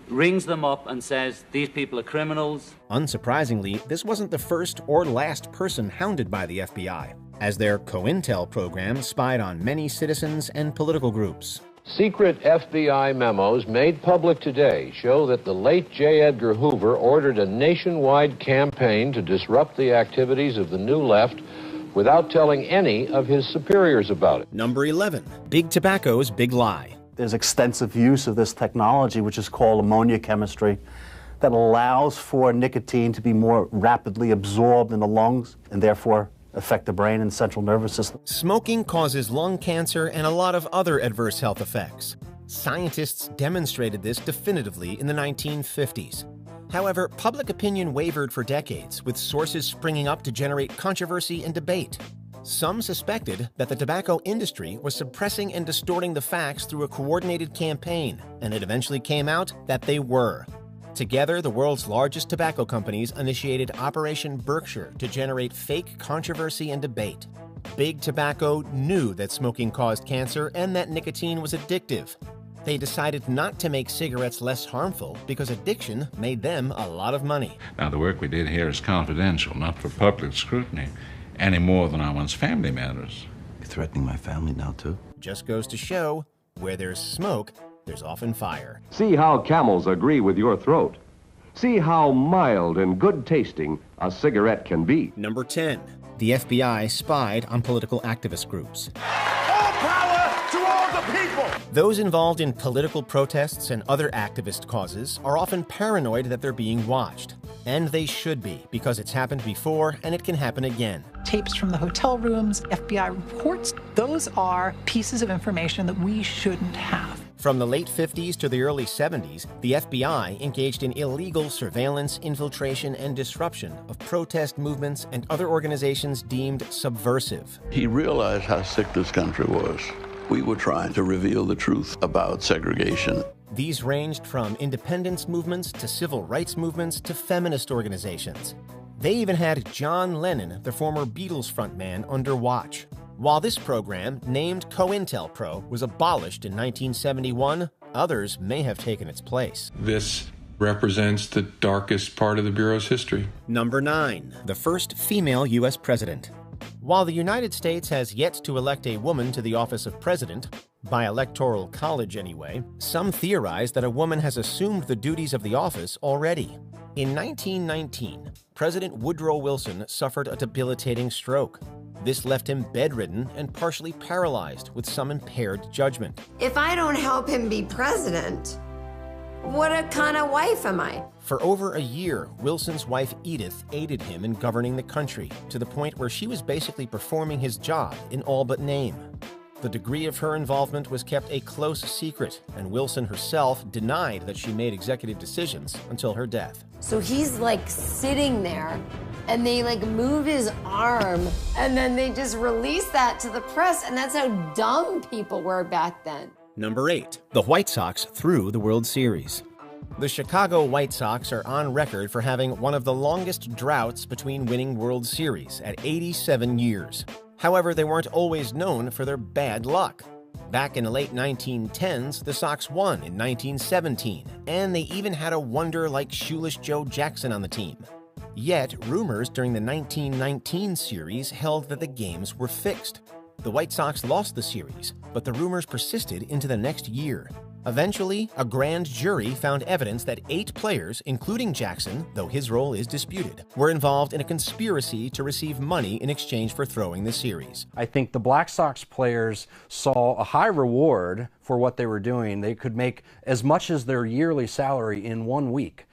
rings them up and says, these people are criminals. Unsurprisingly, this wasn't the first or last person hounded by the FBI, as their COINTEL program spied on many citizens and political groups. Secret FBI memos made public today show that the late J. Edgar Hoover ordered a nationwide campaign to disrupt the activities of the New Left without telling any of his superiors about it. Number 11, Big Tobacco's Big Lie. There's extensive use of this technology, which is called ammonia chemistry, that allows for nicotine to be more rapidly absorbed in the lungs and therefore affect the brain and central nervous system. Smoking causes lung cancer and a lot of other adverse health effects. Scientists demonstrated this definitively in the 1950s. However, public opinion wavered for decades, with sources springing up to generate controversy and debate. Some suspected that the tobacco industry was suppressing and distorting the facts through a coordinated campaign, and it eventually came out that they were. Together, the world's largest tobacco companies initiated Operation Berkshire to generate fake controversy and debate. Big Tobacco knew that smoking caused cancer and that nicotine was addictive. They decided not to make cigarettes less harmful because addiction made them a lot of money. Now, the work we did here is confidential, not for public scrutiny, any more than our one's family matters. You're threatening my family now, too? Just goes to show, where there's smoke, there's often fire. See how camels agree with your throat. See how mild and good tasting a cigarette can be. Number 10, the FBI spied on political activist groups. All power to all the people! Those involved in political protests and other activist causes are often paranoid that they're being watched. And they should be, because it's happened before and it can happen again. Tapes from the hotel rooms, FBI reports, those are pieces of information that we shouldn't have. From the late 50s to the early 70s, the FBI engaged in illegal surveillance, infiltration, and disruption of protest movements and other organizations deemed subversive. He realized how sick this country was. We were trying to reveal the truth about segregation. These ranged from independence movements to civil rights movements to feminist organizations. They even had John Lennon, the former Beatles frontman, under watch. While this program, named COINTELPRO, was abolished in 1971, others may have taken its place. This represents the darkest part of the Bureau's history. Number 9, the first female U.S. president. While the United States has yet to elect a woman to the office of president, by electoral college anyway, some theorize that a woman has assumed the duties of the office already. In 1919, President Woodrow Wilson suffered a debilitating stroke. This left him bedridden and partially paralyzed with some impaired judgment. If I don't help him be president, what kind of wife am I? For over a year, Wilson's wife Edith aided him in governing the country, to the point where she was basically performing his job in all but name. The degree of her involvement was kept a close secret, and Wilson herself denied that she made executive decisions until her death. So he's like sitting there, and they like move his arm, and then they just release that to the press, and that's how dumb people were back then. Number 8, the White Sox through the World Series. The Chicago White Sox are on record for having one of the longest droughts between winning World Series at 87 years. However, they weren't always known for their bad luck. Back in the late 1910s, the Sox won in 1917, and they even had a wonder like Shoeless Joe Jackson on the team. Yet, rumors during the 1919 series held that the games were fixed. The White Sox lost the series, but the rumors persisted into the next year. Eventually, a grand jury found evidence that 8 players, including Jackson, though his role is disputed, were involved in a conspiracy to receive money in exchange for throwing the series. I think the Black Sox players saw a high reward for what they were doing. They could make as much as their yearly salary in 1 week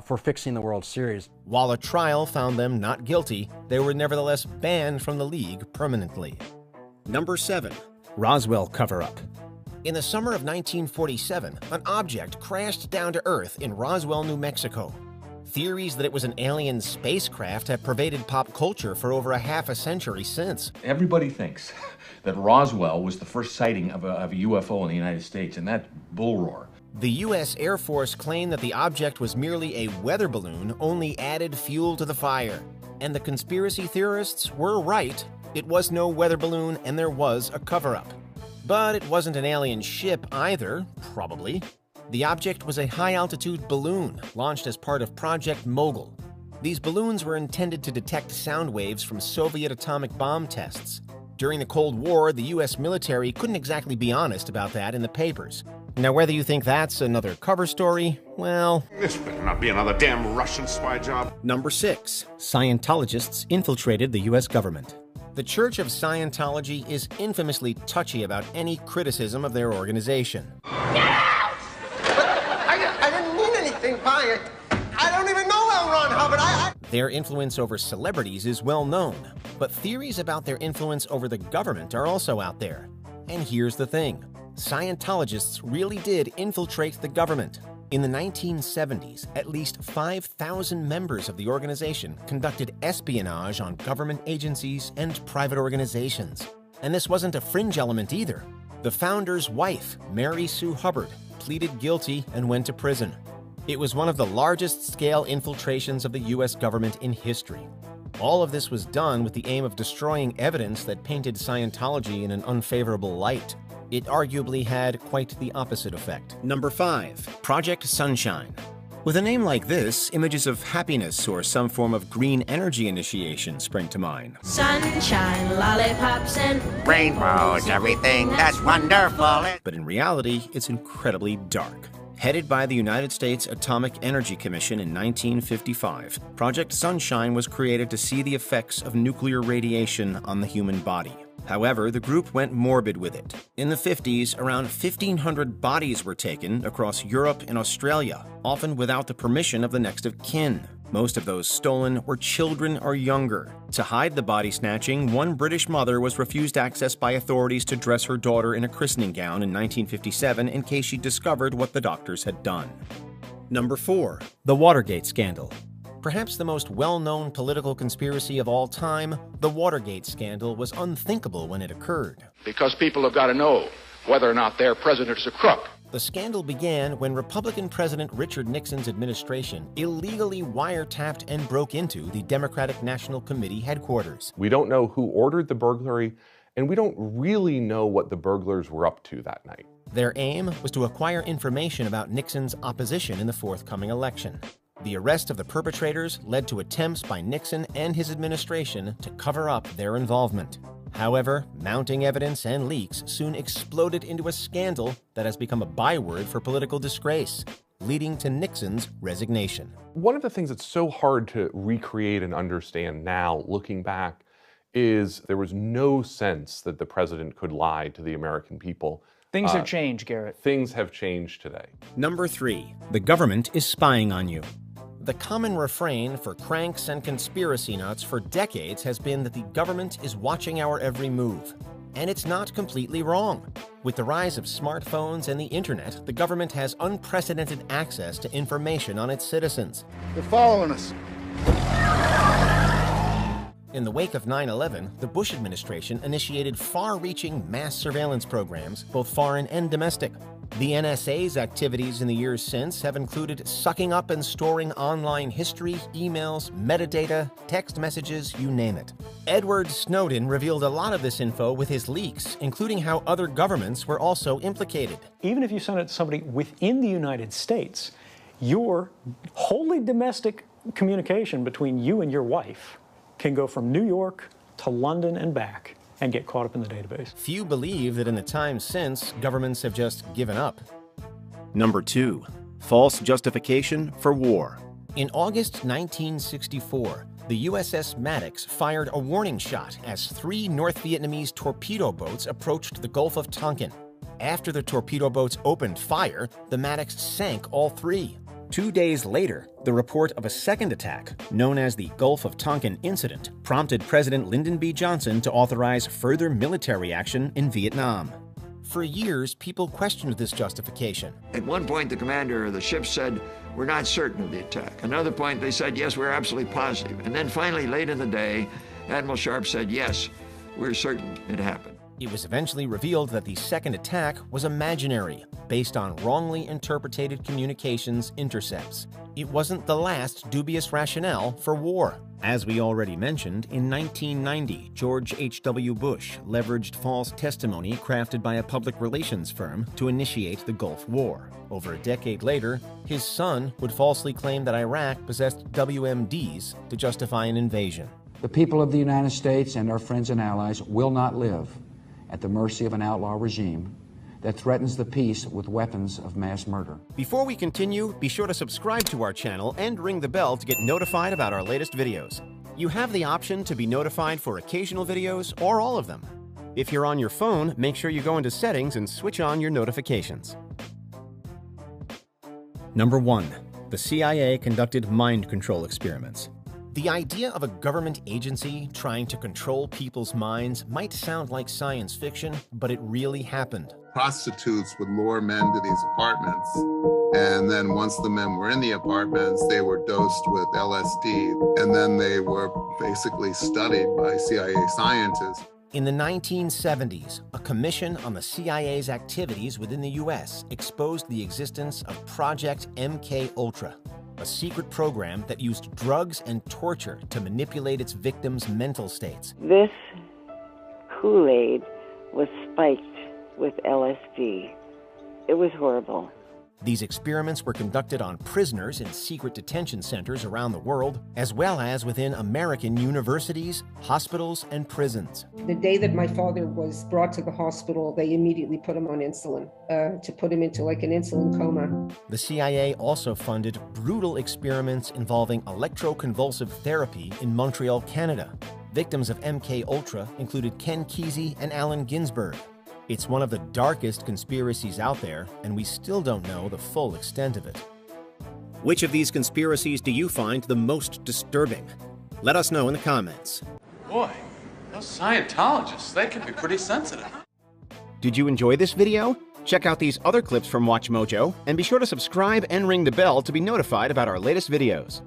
for fixing the World Series. While a trial found them not guilty, they were nevertheless banned from the league permanently. Number 7, Roswell Coverup. In the summer of 1947, an object crashed down to Earth in Roswell, New Mexico. Theories that it was an alien spacecraft have pervaded pop culture for over a half a century since. Everybody thinks that Roswell was the first sighting of a UFO in the United States, and that's bull roar. The U.S. Air Force claimed that the object was merely a weather balloon, only added fuel to the fire. And the conspiracy theorists were right. It was no weather balloon, and there was a cover-up. But it wasn't an alien ship either, probably. The object was a high-altitude balloon launched as part of Project Mogul. These balloons were intended to detect sound waves from Soviet atomic bomb tests. During the Cold War, the U.S. military couldn't exactly be honest about that in the papers. Now, whether you think that's another cover story, well... This better not be another damn Russian spy job. Number 6, Scientologists infiltrated the U.S. government. The Church of Scientology is infamously touchy about any criticism of their organization. Get out! I didn't mean anything by it. I don't even know L. Ron Hubbard. Their influence over celebrities is well known, but theories about their influence over the government are also out there. And here's the thing. Scientologists really did infiltrate the government. In the 1970s, at least 5,000 members of the organization conducted espionage on government agencies and private organizations. And this wasn't a fringe element either. The founder's wife, Mary Sue Hubbard, pleaded guilty and went to prison. It was one of the largest-scale infiltrations of the U.S. government in history. All of this was done with the aim of destroying evidence that painted Scientology in an unfavorable light. It arguably had quite the opposite effect. Number 5, Project Sunshine. With a name like this, images of happiness or some form of green energy initiation spring to mind. Sunshine, lollipops, and rainbows, everything that's wonderful. But in reality, it's incredibly dark. Headed by the United States Atomic Energy Commission in 1955, Project Sunshine was created to see the effects of nuclear radiation on the human body. However, the group went morbid with it. In the 50s, around 1,500 bodies were taken across Europe and Australia, often without the permission of the next of kin. Most of those stolen were children or younger. To hide the body snatching, one British mother was refused access by authorities to dress her daughter in a christening gown in 1957 in case she discovered what the doctors had done. Number 4, the Watergate Scandal. Perhaps the most well-known political conspiracy of all time, the Watergate Scandal was unthinkable when it occurred. Because people have got to know whether or not their president is a crook. The scandal began when Republican President Richard Nixon's administration illegally wiretapped and broke into the Democratic National Committee headquarters. We don't know who ordered the burglary, and we don't really know what the burglars were up to that night. Their aim was to acquire information about Nixon's opposition in the forthcoming election. The arrest of the perpetrators led to attempts by Nixon and his administration to cover up their involvement. However, mounting evidence and leaks soon exploded into a scandal that has become a byword for political disgrace, leading to Nixon's resignation. One of the things that's so hard to recreate and understand now, looking back, is there was no sense that the president could lie to the American people. Things have changed, Garrett. Things have changed today. Number 3, the government is spying on you. The common refrain for cranks and conspiracy nuts for decades has been that the government is watching our every move. And it's not completely wrong. With the rise of smartphones and the internet, the government has unprecedented access to information on its citizens. They're following us. In the wake of 9/11, the Bush administration initiated far-reaching mass surveillance programs, both foreign and domestic. The NSA's activities in the years since have included sucking up and storing online history, emails, metadata, text messages, you name it. Edward Snowden revealed a lot of this info with his leaks, including how other governments were also implicated. Even if you send it to somebody within the United States, your wholly domestic communication between you and your wife can go from New York to London and back and get caught up in the database. Few believe that in the time since, governments have just given up. Number 2, false justification for war. In August 1964, the USS Maddox fired a warning shot as 3 North Vietnamese torpedo boats approached the Gulf of Tonkin. After the torpedo boats opened fire, the Maddox sank all 3. 2 days later, the report of a second attack, known as the Gulf of Tonkin Incident, prompted President Lyndon B. Johnson to authorize further military action in Vietnam. For years, people questioned this justification. At one point, the commander of the ship said, "We're not certain of the attack." Another point, they said, "Yes, we're absolutely positive." And then finally, late in the day, Admiral Sharp said, "Yes, we're certain it happened." It was eventually revealed that the second attack was imaginary, based on wrongly interpreted communications intercepts. It wasn't the last dubious rationale for war. As we already mentioned, in 1990, George H.W. Bush leveraged false testimony crafted by a public relations firm to initiate the Gulf War. Over a decade later, his son would falsely claim that Iraq possessed WMDs to justify an invasion. The people of the United States and our friends and allies will not live at the mercy of an outlaw regime that threatens the peace with weapons of mass murder. Before we continue, be sure to subscribe to our channel and ring the bell to get notified about our latest videos. You have the option to be notified for occasional videos or all of them. If you're on your phone, make sure you go into settings and switch on your notifications. Number 1. The CIA conducted mind control experiments. The idea of a government agency trying to control people's minds might sound like science fiction, but it really happened. Prostitutes would lure men to these apartments, and then once the men were in the apartments, they were dosed with LSD, and then they were basically studied by CIA scientists. In the 1970s, a commission on the CIA's activities within the U.S. exposed the existence of Project MK-Ultra, a secret program that used drugs and torture to manipulate its victims' mental states. This Kool-Aid was spiked with LSD. It was horrible. These experiments were conducted on prisoners in secret detention centers around the world, as well as within American universities, hospitals, and prisons. The day that my father was brought to the hospital, they immediately put him on insulin to put him into like an insulin coma. The CIA also funded brutal experiments involving electroconvulsive therapy in Montreal, Canada. Victims of MK-Ultra included Ken Kesey and Allen Ginsberg. It's one of the darkest conspiracies out there, and we still don't know the full extent of it. Which of these conspiracies do you find the most disturbing? Let us know in the comments. Boy, those Scientologists, they can be pretty sensitive. Did you enjoy this video? Check out these other clips from WatchMojo, and be sure to subscribe and ring the bell to be notified about our latest videos.